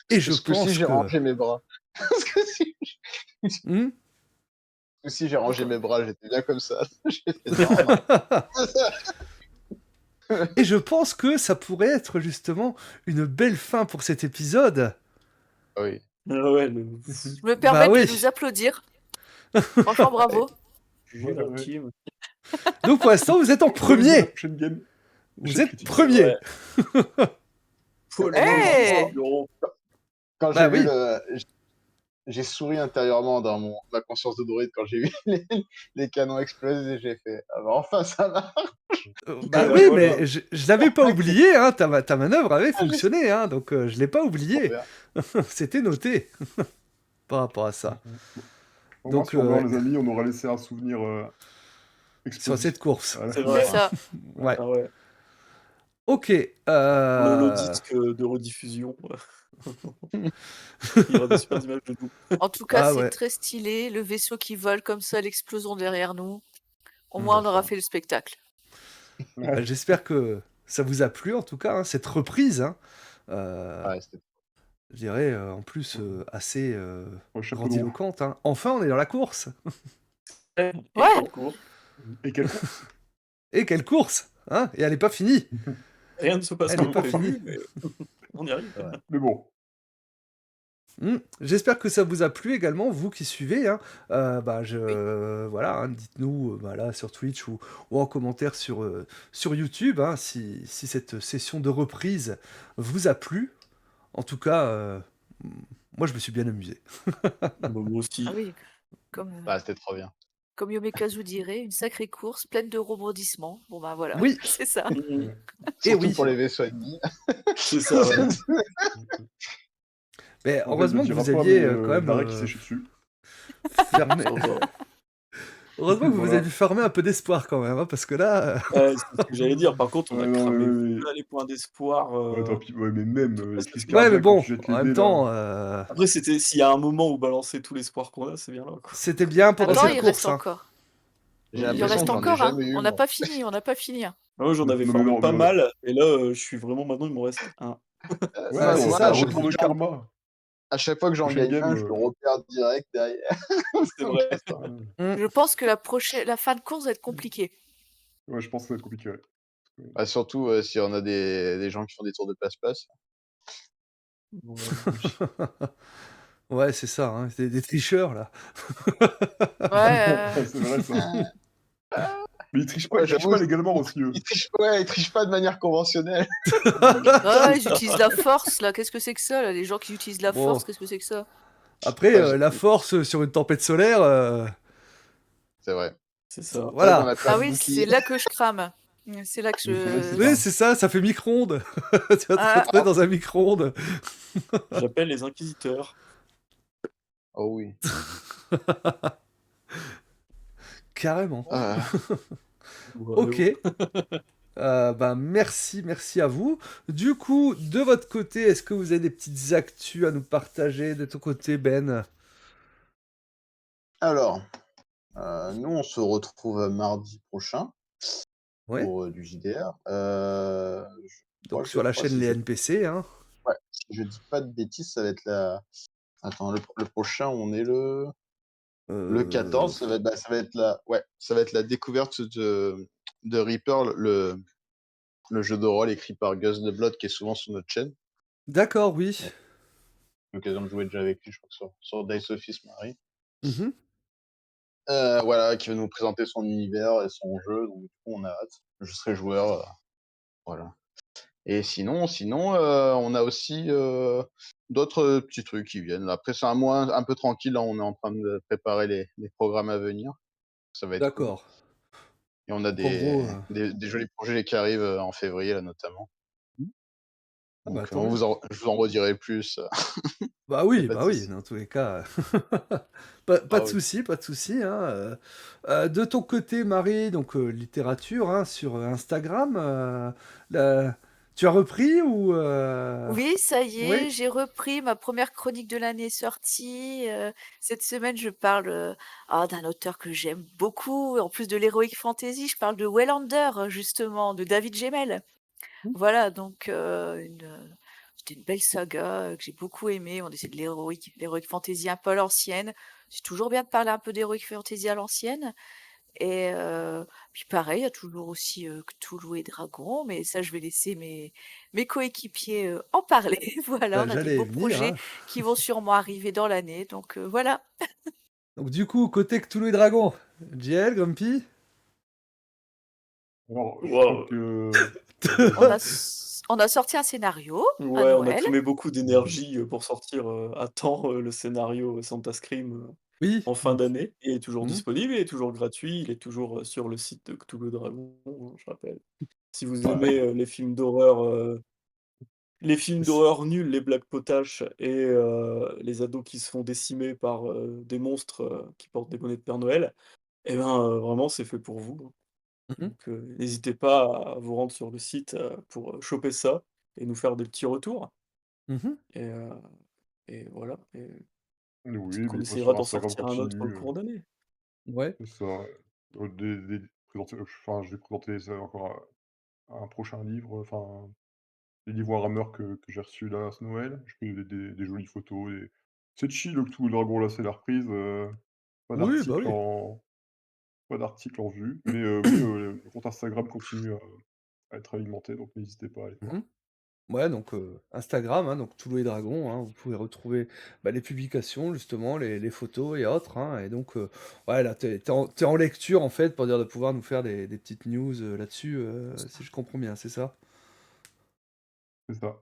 et je Est-ce que si pense j'ai que... rangé mes bras? Est-ce que si Hmm si j'ai rangé mes bras, j'étais bien comme ça. J'ai fait non. Et je pense que ça pourrait être justement une belle fin pour cet épisode. Oui. Ah ouais, Je me permets oui. de nous applaudir. Franchement, bravo. jugé Ouais, ouais. l'intime. Donc pour l'instant, vous êtes en La premier. prochaine game. Vous Échec êtes critique. premier. Ouais. Faut Hey Quand Bah j'ai vu oui. j'ai souri intérieurement dans ma conscience de droïde quand j'ai vu les canons exploser. J'ai fait ah bah enfin ça marche. Bah Ouais, oui, voilà. mais je l'avais pas oublié. Hein, ta manœuvre avait Ah, je fonctionné. Hein, donc je l'ai pas Trop oublié. bien. C'était noté par rapport à ça. Au moins, Donc si on meurt, les amis, on aura laissé un souvenir sur explosif. cette course. Voilà. C'est vrai. C'est ça. Ouais. Ah ouais. Ok. Le disque de rediffusion. Il y aura des super images de nous. En tout cas, Ah c'est ouais. très stylé. Le vaisseau qui vole comme ça, l'explosion derrière nous. Au Mm. moins, on aura Ça. fait le spectacle. Ouais. J'espère que ça vous a plu en tout cas, hein, cette reprise. Hein. Ouais, c'était Je dirais en plus assez Ouais, chapeau de roue. grandiloquente. Hein. Enfin, on est dans la course. Et Ouais. quel cours. Et quelle course. Et quelle course, hein. Et elle n'est pas finie. Rien ne se passe Elle est comme pas prévu, finie. mais on y arrive. ouais. Mais bon. J'espère que ça vous a plu également, vous qui suivez, hein. Bah, Oui. voilà, hein, dites-nous, bah, là sur Twitch ou en commentaire sur YouTube, hein, si cette session de reprise vous a plu. En tout cas, mmh, moi je me suis bien amusé. Bah, moi Ah aussi. oui, comme, Bah, c'était trop bien. comme Yomekazu dirait, une sacrée course pleine de rebondissements. Bon ben voilà, Oui, c'est ça. Mmh. Ouais. et Surtout pour oui, les vaisseaux ennemis. C'est ça, ouais. Mmh mh. mais On ne le heureusement que dira vous pas, mais aviez, quand même, Darek il s'est chié dessus. fermé Ça va. heureusement que vous Voilà. avez fermé un peu d'espoir quand même, hein, parce que là, Ouais, c'est ce que j'allais dire. Par contre, on a Ouais, non, cramé mais plein les points d'espoir, ouais, tant pis, ouais, mais même, sur les crises passage. ouais, mais cardiaques quand bon, tu jettes en les même dés là. temps, Après, c'était s'il y a un moment où balancer tous l'espoir qu'on a, c'est bien là, quoi. c'était bien pendant Attends, cette il reste course, hein. encore. J'ai Il en l'impression reste que j'en ai encore, hein. jamais eu, On n'a moi. pas fini, on n'a pas fini, hein. Ah ouais, j'en avais Non, mais farmé non, pas mais mal et là, je suis vraiment maintenant, il m'en reste un. ouais, Bah, Moi, c'est non, moi, c'est ça, un à chaque donc fois retour que de j'en karma. à chaque fois que j'en Prochaine gagne game, un, je le repère direct derrière. C'est Donc vrai. ça sert à rien. mmh. Je pense que la fin de course va être compliquée. Ouais, je pense que ça va être compliqué, ouais. Bah, surtout, si on a des gens qui font des tours de passe-passe. Ouais, oui. Ouais, c'est ça, hein, c'est des tricheurs là. Ouais, C'est vrai ça. Mais Ouais, ils trichent j'avoue, pas légalement aussi, eux. ils trichent pas de manière conventionnelle. ouais, ils utilisent la force là. Qu'est-ce que c'est que ça là? Les gens qui utilisent la Bon, force, qu'est-ce que c'est que ça? après, Ouais, la force, sur une tempête solaire, c'est vrai. C'est ça ça. C'est vrai qu'on voilà. a plein Ah de oui, c'est boucliers. là que je crame. C'est là que Mais c'est vrai que c'est je. Oui, ça. c'est ça, ça fait micro-ondes. Tu vas te Ah, retrouver dans un micro-ondes. J'appelle les inquisiteurs. Oh oui. Carrément. Ah, OK. Waouh. Bah, merci à vous. Du coup, de votre côté, est-ce que vous avez des petites actus à nous partager de ton côté, Ben? alors, nous, on se retrouve mardi prochain Ouais? pour, du JDR. Donc Je sur la crois, chaîne Les NPC, hein? si je dis pas de bêtises, ça va être la attends, le prochain, on est le Heu, 14, ça va être ça va être la découverte de Reaper, le jeu de rôle écrit par Gus de Blood qui est souvent sur notre chaîne. d'accord, oui. J'ai l'occasion de jouer déjà avec lui, je crois que sur Dice Office Marie. Mmh. Voilà, qui va nous présenter son univers et son jeu, donc du coup, on a hâte. Je serai joueur, voilà. Et sinon, on a aussi, d'autres, petits trucs qui viennent. Après, c'est un mois un peu tranquille, là, on est en train de préparer les programmes à venir. Ça va être cool. D'accord. Et on a Donc en gros, des jolis projets qui arrivent, en février, là, notamment. ah bah, Donc, tant mieux. je vous en redirai plus, y a pas de Bah oui, souci. dans tous les cas, pas Ah de oui. souci, pas de souci, hein, de ton côté, Marie, donc littérature, hein, sur, Instagram, la tu as repris ou oui, ça y oui? est, j'ai repris. Ma première chronique de l'année est sortie. Cette semaine, je parle d'un auteur que j'aime beaucoup. En plus de l'heroic fantasy, je parle de Wellander, justement, de David Gemmell. Mmh. Voilà, donc c'était une belle saga que j'ai beaucoup aimée. On essaie de l'heroic fantasy un peu à l'ancienne. C'est toujours bien de parler un peu d'heroic fantasy à l'ancienne. Et puis pareil, il y a toujours aussi Cthulhu et Dragon, mais ça, je vais laisser mes coéquipiers en parler. Voilà, Bah, on a des j'allais y beaux venir, projets hein. qui vont sûrement arriver dans l'année. Donc voilà, Donc du coup, côté Cthulhu et Dragons, JL, Grumpy? Alors, je crois Waouh. que on a sorti un scénario à Ouais, on a Noël. tous mis beaucoup d'énergie, pour sortir, à temps, le scénario Santa Scream, Oui. en fin d'année. Il est toujours Mmh. disponible, il est toujours gratuit, il est toujours, sur le site de Cthulhu Dragon, hein, je rappelle. Si vous aimez, les films C d'horreur nuls, les blagues potaches et les ados qui se font décimer par, des monstres, qui portent des bonnets de Père Noël, et ben, vraiment c'est fait pour vous, hein. Mmh mh. Donc n'hésitez pas à vous rendre sur le site, pour, choper ça et nous faire des petits retours Mmh. et heu et voilà et peut-être oui, qu'on mes posts essaiera sur d'en Instagram sortir un autre en continuent, cours d'année. Ouais. c'est ça, des présenter enfin, je vais présenter ça encore un prochain livre, enfin, les livres Warhammer que j'ai reçus là, à ce Noël. Je fais des jolies photos et c'est chill, le Cthulhu et Dragon, là, c'est la reprise, pas Oui, bah d'article oui. en pas d'article en vue, mais oui, le compte Instagram continue à être alimenté, donc n'hésitez pas à aller Mmh. voir. Ouais, donc Instagram, hein, donc Toulouse et Dragon, hein, vous pouvez retrouver, bah, les publications justement, les photos et autres, hein, et donc ouais, là, tu en lecture, en fait, pour dire de pouvoir nous faire des petites news, là-dessus, si je comprends bien, c'est ça? C'est ça.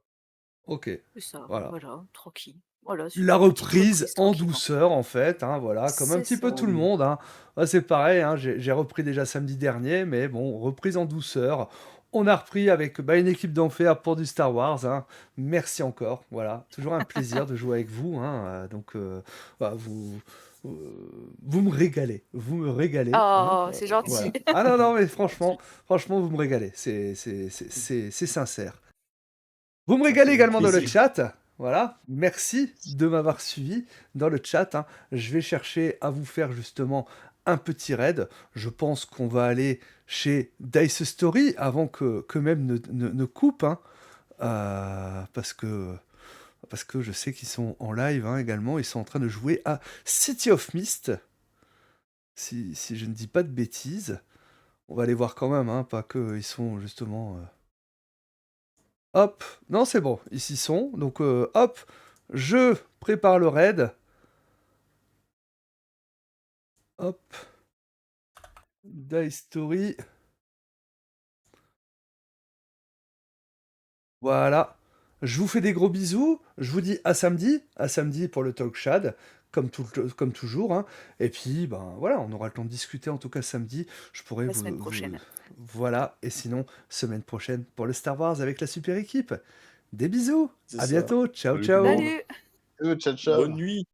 OK, C'est ça, voilà. voilà, tranquille. Voilà, c'est La une petite reprise reprise en tranquillement. douceur, en fait, hein, voilà, comme un C'est petit peu ça. tout le monde, hein. Moi, c'est pareil, hein, j'ai repris déjà samedi dernier, mais bon, reprise en douceur. On a repris avec, bah, une équipe d'enfer pour du Star Wars, hein. Merci encore, voilà. Toujours un plaisir de jouer avec vous, hein, donc bah, vous me régalez, vous me régalez, hein, Oh, c'est gentil. voilà. Ah non, non, mais franchement, vous me régalez, c'est sincère. Vous me Ça régalez fait également dans le plaisir. chat. Voilà, merci de m'avoir suivi dans le chat, hein. Je vais chercher à vous faire justement un petit raid. Je pense qu'on va aller chez Dice Story avant que même ne coupe, hein. Parce que je sais qu'ils sont en live, hein, également. Ils sont en train de jouer à City of Mist, si je ne dis pas de bêtises. On va aller voir quand même, hein, pas qu'ils sont justement... Hop, non c'est bon, ils y sont. Donc hop, je prépare le raid. Hop, Die Story. Voilà. Je vous fais des gros bisous. Je vous dis à samedi pour le talk shad, comme toujours, hein. Et puis, ben voilà, on aura le temps de discuter en tout cas samedi. Je pourrais La semaine prochaine. voilà. Et sinon, semaine prochaine pour le Star Wars avec la super équipe. Des bisous. C'est À ça. bientôt. Ciao, Salut tout le ciao. monde. Salut! Ciao, ciao. Bonne nuit.